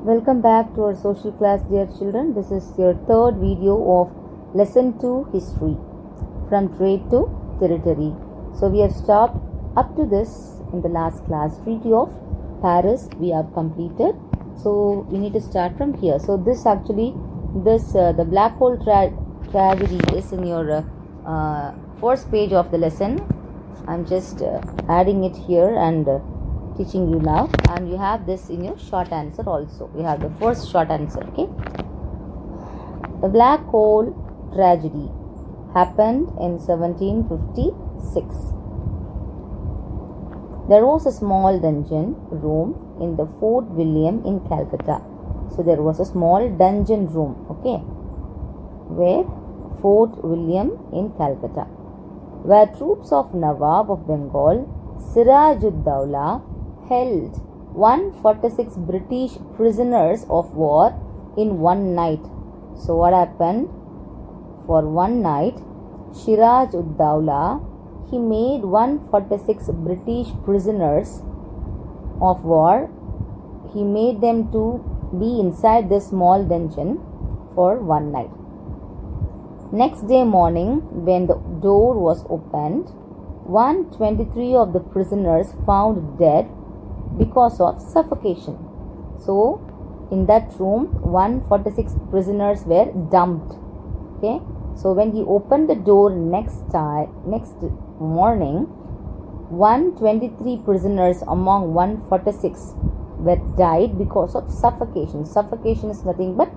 Welcome back to our social class, dear children. This is your third video of lesson 2 history from trade to territory. So we have stopped up to this in the last class. Treaty of Paris we have completed. So we need to start from here. So this actually the black hole tragedy is in your first page of the lesson. I'm just adding it here and teaching you now, and you have this in your short answer also. You have the first short answer. Okay, the black hole tragedy happened in 1756. There was a small dungeon room in the Fort William in Calcutta. So there was a small dungeon room, okay, where Fort William in Calcutta, where troops of Nawab of Bengal Siraj-ud-Dawla held 146 British prisoners of war in one night. So what happened? For one night, Siraj-ud-Dawla, he made 146 British prisoners of war. He made them to be inside this small dungeon for one night. Next day morning, when the door was opened, 123 of the prisoners found dead because of suffocation. So in that room 146 prisoners were dumped. Okay, so when he opened the door next morning, 123 prisoners among 146 were died because of suffocation. Suffocation is nothing but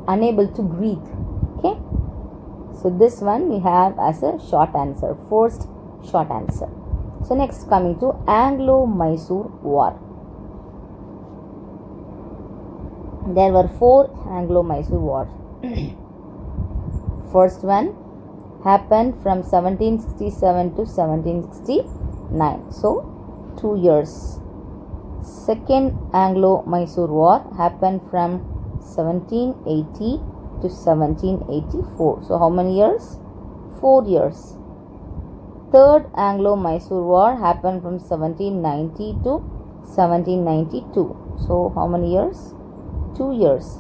unable to breathe. Okay, so this one we have as a short answer, first short answer. So next, coming to Anglo-Mysore War. There were 4 Anglo-Mysore wars. First one happened from 1767 to 1769. So 2 years. Second Anglo-Mysore War happened from 1780 to 1784. So how many years? 4 years. Third Anglo-Mysore War happened from 1790 to 1792. So how many years? 2 years.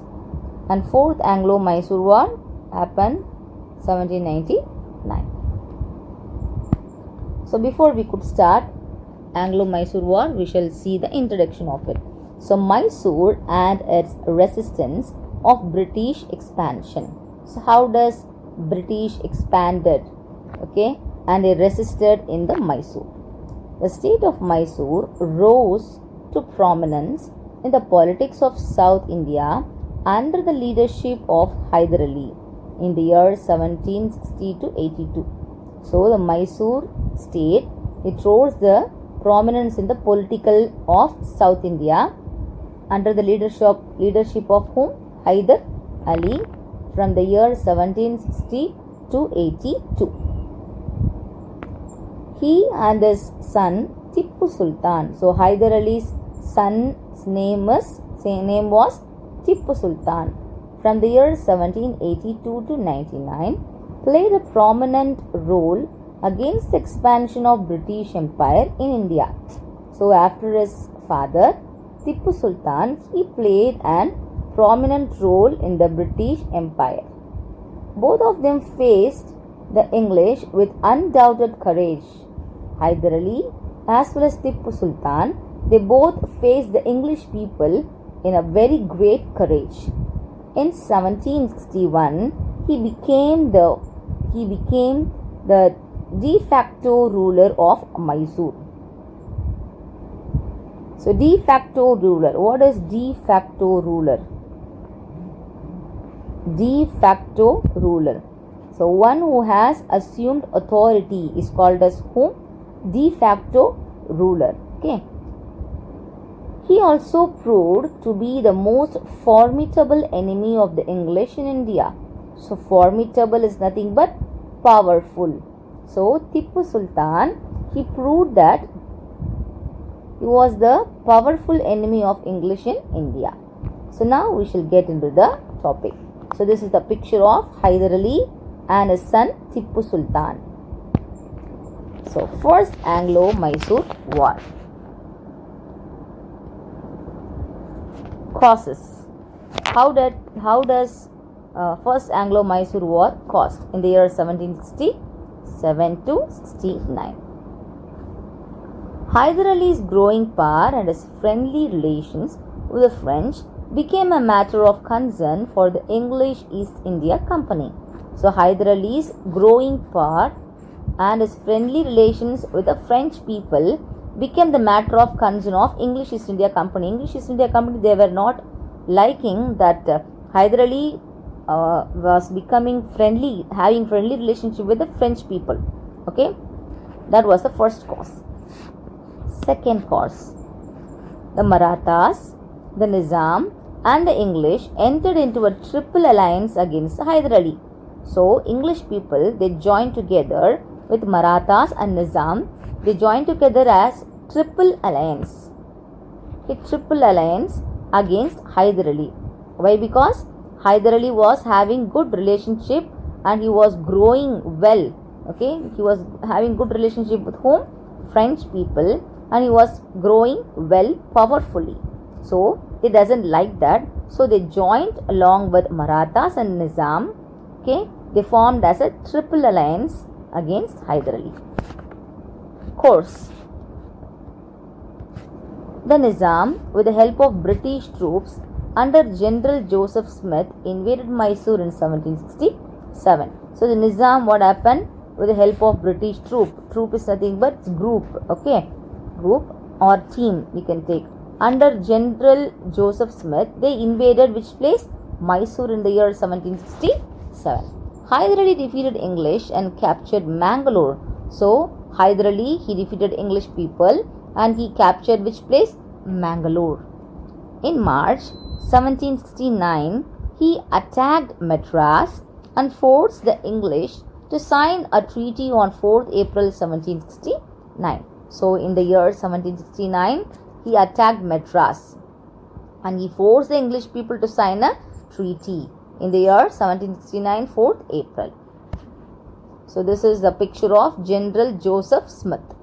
And fourth Anglo-Mysore War happened 1799. So before we could start Anglo-Mysore War, we shall see the introduction of it. So Mysore and its resistance of British expansion. So how does British expanded? Okay, and they resisted in the Mysore. The state of Mysore rose to prominence in the politics of South India under the leadership of Hyder Ali in the year 1760 to 82. So the Mysore state, it rose the prominence in the political of South India under the leadership of whom? Hyder Ali from the year 1760 to 82. He and his son Tippu Sultan. So Hyder Ali's son's name was Tippu Sultan. From the year 1782 to 99, played a prominent role against the expansion of British Empire in India. So after his father Tippu Sultan, he played an prominent role in the British Empire. Both of them faced the English with undoubted courage. Hyder Ali as well as Tippu Sultan, they both faced the English people in a very great courage. In 1761, he became the de facto ruler of Mysore. So de facto ruler. What is de facto ruler? De facto ruler. So one who has assumed authority is called as whom? De facto ruler. Okay. He also proved to be the most formidable enemy of the English in India. So formidable is nothing but powerful. So Tippu Sultan, he proved that he was the powerful enemy of English in India. So now we shall get into the topic. So this is the picture of Hyder Ali and his son Tippu Sultan. So first Anglo-Mysore War. Causes. How does first Anglo-Mysore War cost in the year 1767 to 69? Hyder Ali's growing power and his friendly relations with the French became a matter of concern for the English East India Company. So Hyder Ali's growing power and his friendly relations with the French people became the matter of concern of English East India Company. English East India Company, they were not liking that Hyder Ali was becoming friendly, having friendly relationship with the French people. Okay, that was the first cause. Second cause, the Marathas, the Nizam and the English entered into a triple alliance against Hyder Ali. So English people, they joined together with Marathas and Nizam. They joined together as triple alliance. A triple alliance against Hyder Ali. Why? Because Hyder Ali was having good relationship and he was growing well. Okay, he was having good relationship with whom? French people, and he was growing well powerfully. So they doesn't like that. So they joined along with Marathas and Nizam. Okay, they formed as a triple alliance against Hyder Ali. Course. The Nizam, with the help of British troops under General Joseph Smith, invaded Mysore in 1767. So the Nizam, what happened? With the help of British troop is nothing but group, okay, group or team we can take. Under General Joseph Smith, they invaded which place? Mysore in the year 1767. Hyder Ali defeated English and captured Mangalore. So Hyder Ali, he defeated English people and he captured which place? Mangalore. In March 1769, he attacked Madras and forced the English to sign a treaty on 4th April 1769. So in the year 1769, he attacked Madras and he forced the English people to sign a treaty in the year 1769, 4th April. So this is the picture of General Joseph Smith.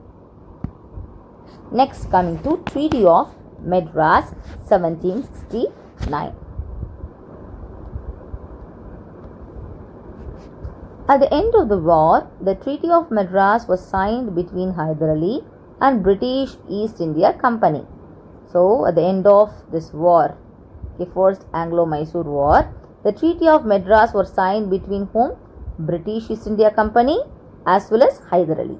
Next, coming to Treaty of Madras 1769. At the end of the war, the Treaty of Madras was signed between Hyder Ali and British East India Company. So at the end of this war, the first Anglo-Mysore War, the Treaty of Madras was signed between whom? British East India Company as well as Hyder Ali.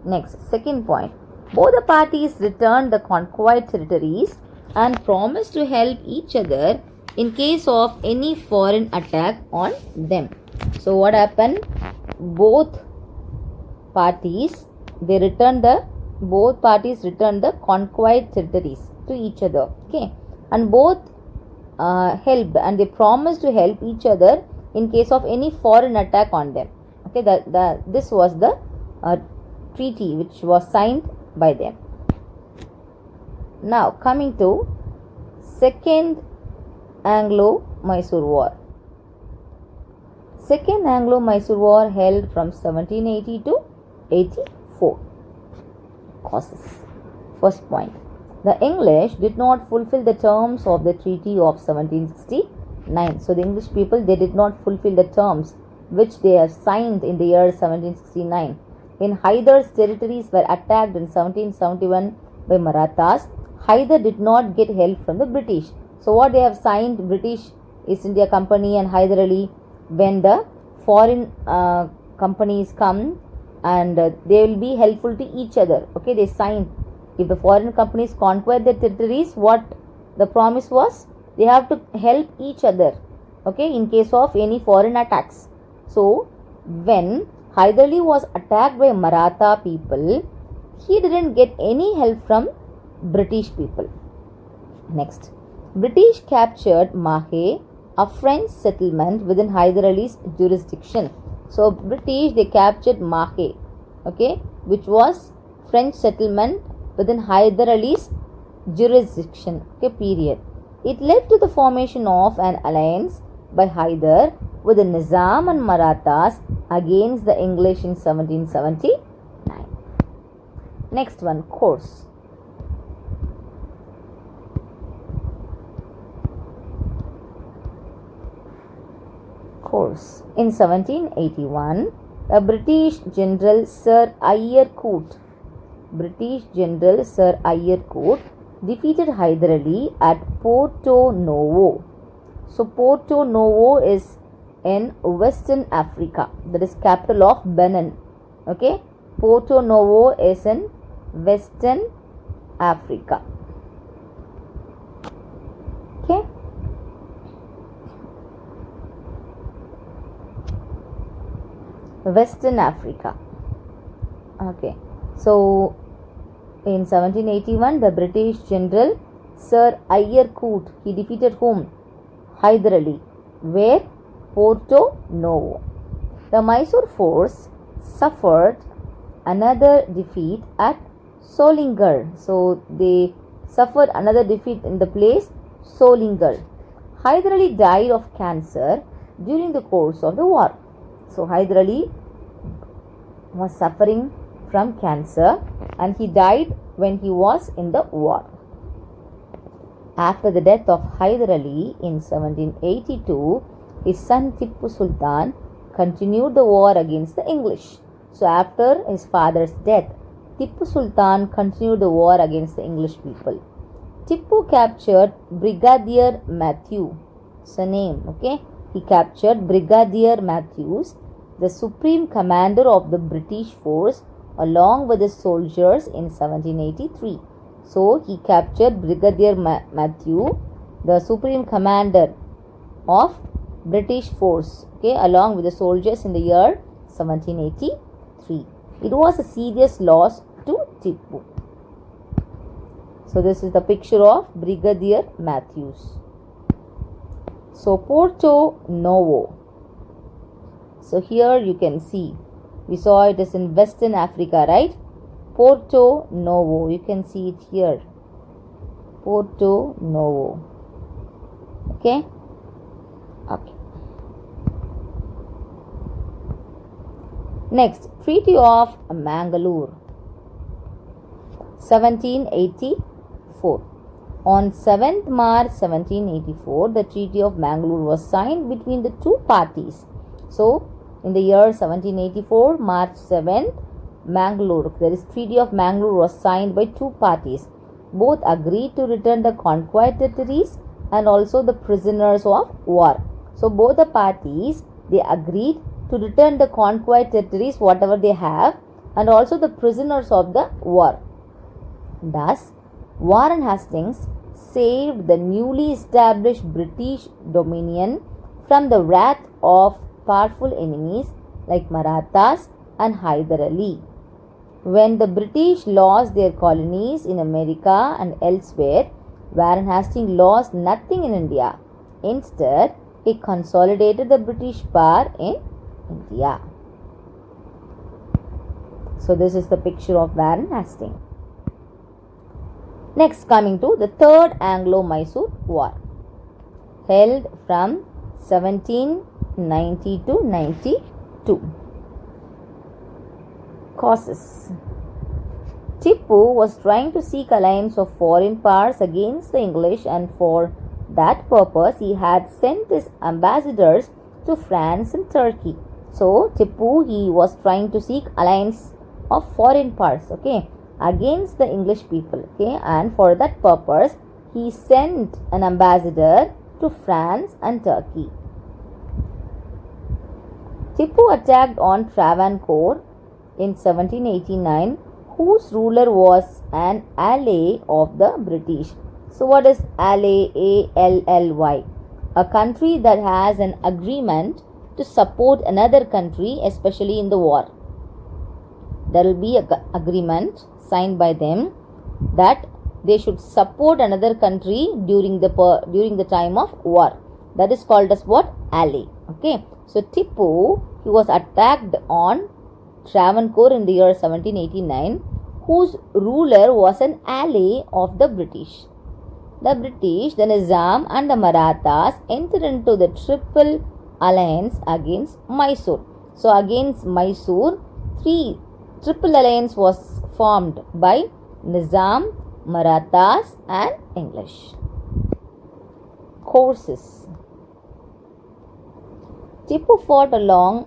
Next, second point. Both the parties returned the conquered territories and promised to help each other in case of any foreign attack on them. So what happened? Both parties returned the conquered territories to each other. Okay, and both helped and they promised to help each other in case of any foreign attack on them. Okay, this was the treaty which was signed by them. Now coming to Second Anglo-Mysore War. Second Anglo-Mysore War held from 1780 to 84. Causes. First point. The English did not fulfill the terms of the Treaty of 1769. So the English people, they did not fulfill the terms which they have signed in the year 1769. When Hyder's territories were attacked in 1771 by Marathas, Hyder did not get help from the British. So what they have signed, British East India Company and Hyder Ali, when the foreign companies come and they will be helpful to each other. Okay, they signed. If the foreign companies conquer their territories, what the promise was? They have to help each other. Okay, in case of any foreign attacks. So when Hyder Ali was attacked by Maratha people, he didn't get any help from British people. Next, British captured Mahe, a French settlement within Hyder Ali's jurisdiction. So British, they captured Mahe, okay, which was French settlement within Hyder Ali's jurisdiction. Okay, period. It led to the formation of an alliance by Hyder with the Nizam and Marathas against the English in 1779. Next one, course. course. In 1781, a British General Sir Eyre Coote defeated Hyder Ali at Porto Novo. So Porto Novo is in Western Africa. That is capital of Benin. Okay, Porto Novo is in Western Africa. Okay. Western Africa. Okay. So in 1781, the British General Sir Eyre Coote, he defeated whom? Hyder Ali. Where? Porto Novo. The Mysore force suffered another defeat at Solinger. So they suffered another defeat in the place Solinger. Hyder Ali died of cancer during the course of the war. So Hyder Ali was suffering from cancer and he died when he was in the war. After the death of Hyder Ali in 1782, his son Tippu Sultan continued the war against the English. So after his father's death, Tippu Sultan continued the war against the English people. Tippu captured Brigadier Matthew. It's a name, okay? He captured Brigadier Matthews, the supreme commander of the British force, along with his soldiers in 1783. So he captured Brigadier Matthew, the supreme commander of British force, okay, along with the soldiers in the year 1783. It was a serious loss to Tippu. So this is the picture of Brigadier Matthews. So Porto Novo. So here you can see, we saw it is in Western Africa, right? Porto Novo, you can see it here. Porto Novo. Okay? Okay. Next, Treaty of Mangalore, 1784. On 7th March 1784, the Treaty of Mangalore was signed between the two parties. So, in the year 1784, March 7th, Mangalore, there is Treaty of Mangalore was signed by two parties. Both agreed to return the conquered territories and also the prisoners of war. So, both the parties, they agreed to return the conquered territories, whatever they have, and also the prisoners of the war. Thus, Warren Hastings saved the newly established British dominion from the wrath of powerful enemies like Marathas and Hyder Ali. When the British lost their colonies in America and elsewhere, Warren Hastings lost nothing in India. Instead, he consolidated the British power in India. So this is the picture of Warren Hastings. Next, coming to the Third Anglo-Mysore War, held from 1790 to 92. Causes. Tippu was trying to seek alliance of foreign powers against the English, and for that purpose he had sent his ambassadors to France and Turkey. So Tippu, he was trying to seek alliance of foreign powers, okay, against the English people, okay, and for that purpose he sent an ambassador to France and Turkey. Tippu attacked on Travancore in 1789, whose ruler was an ally of the British. So what is ally? A-L-L-Y. A country that has an agreement to support another country, especially in the war. There will be an agreement signed by them that they should support another country during the time of war. That is called as what? Ally. Okay. So Tippu, he was attacked on Travancore in the year 1789, whose ruler was an ally of the British. The British, the Nizam and the Marathas entered into the triple alliance against Mysore. So against Mysore, triple alliance was formed by Nizam, Marathas and English. Courses. Tipu fought along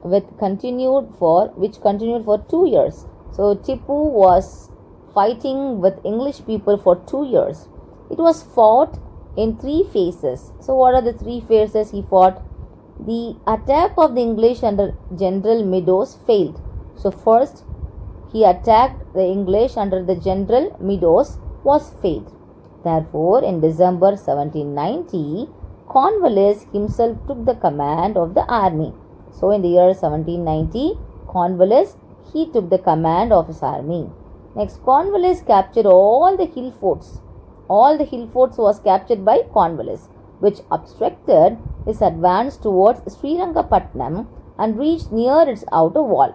with which continued for 2 years. So Tipu was fighting with English people for 2 years. It was fought in 3 phases. So what are the 3 phases he fought? The attack of the English under General Meadows failed. So first he attacked the English under the General Meadows was failed. Therefore, in December 1790, Cornwallis himself took the command of the army. So in the year 1790, Cornwallis he took the command of his army. Next, Cornwallis captured all the hill forts. All the hill forts was captured by Cornwallis, which obstructed his advance towards Srirangapatnam and reached near its outer wall.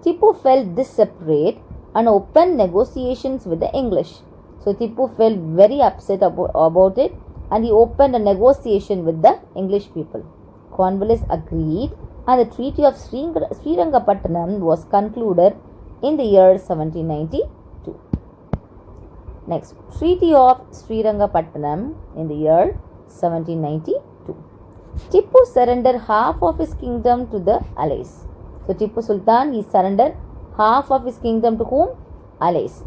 Tipu felt this separate and opened negotiations with the English. So Tipu felt very upset about it and he opened a negotiation with the English people. Cornwallis agreed and the Treaty of Srirangapatnam was concluded in the year 1792. Next, Treaty of Srirangapatnam in the year 1792. Tipu surrendered half of his kingdom to the Allies. So Tipu Sultan, he surrendered half of his kingdom to whom? Allies.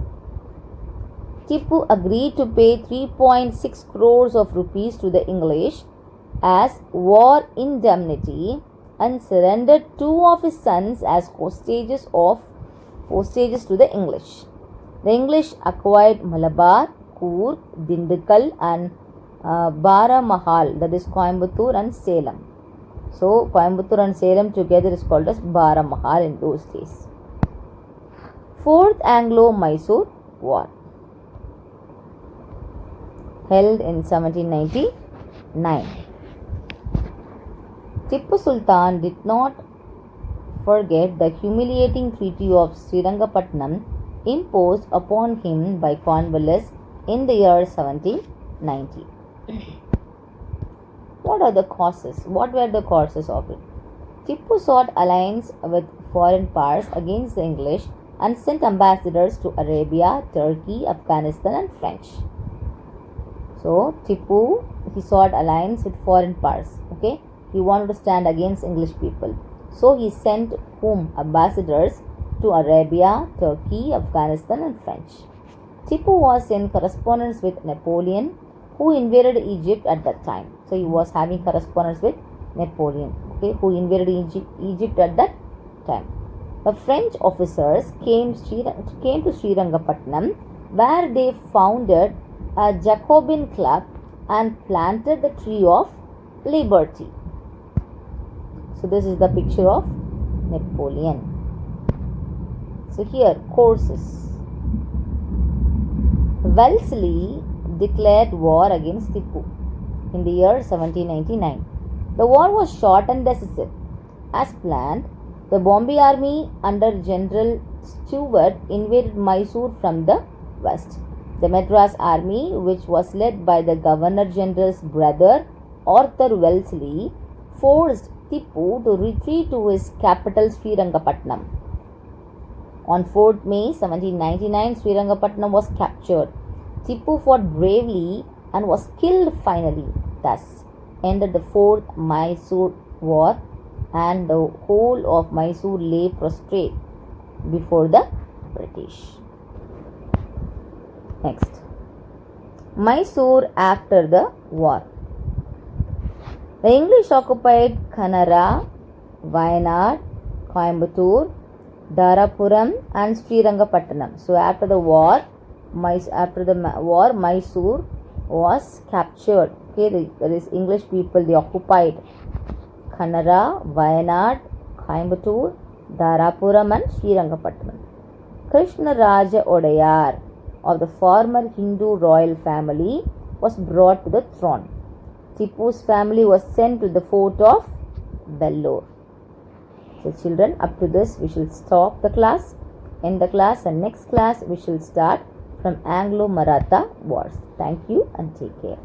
Tipu agreed to pay 3.6 crores of rupees to the English as war indemnity and surrendered 2 of his sons as hostages to the English. The English acquired Malabar, Coorg, Dindigul and Baramahal, that is Coimbatore and Salem. So Coimbatore and Salem together is called as Baramahal in those days. Fourth Anglo-Mysore War, held in 1799. Tipu Sultan did not forget the humiliating Treaty of Srirangapatnam imposed upon him by Cornwallis in the year 1790. What were the causes of it? Tipu sought alliance with foreign powers against the English and sent ambassadors to Arabia, Turkey, Afghanistan and French. So Tipu, he sought alliance with foreign powers. Okay, he wanted to stand against English people. So he sent whom? Ambassadors to Arabia, Turkey, Afghanistan and French. Tipu was in correspondence with Napoleon, who invaded Egypt at that time. So he was having correspondence with Napoleon, okay, who invaded Egypt at that time. The French officers came to Srirangapatnam, where they founded a Jacobin club and planted the tree of liberty. So this is the picture of Napoleon. So here, courses. Wellesley declared war against Tipu in the year 1799. The war was short and decisive. As planned, the Bombay army under General Stewart invaded Mysore from the west. The Madras army, which was led by the Governor General's brother Arthur Wellesley, forced Tipu to retreat to his capital Srirangapatnam. On 4th May 1799, Srirangapatnam was captured. Tipu fought bravely and was killed finally. Thus ended the 4th Mysore War, and the whole of Mysore lay prostrate before the British. Next, Mysore after the war. The English occupied Kanara, Wayanad, Coimbatore, Dharapuram and Srirangapatnam. So after the war, Mysore was captured. Okay, there is English people, they occupied Kanara, Wayanad, Coimbatore, Dharapuram and Srirangapatnam. Krishnaraja Odayar of the former Hindu royal family was brought to the throne. Tipu's family was sent to the fort of Vellore. So children, up to this we shall stop the class, end the class, and next class we shall start from Anglo-Maratha wars. Thank you and take care.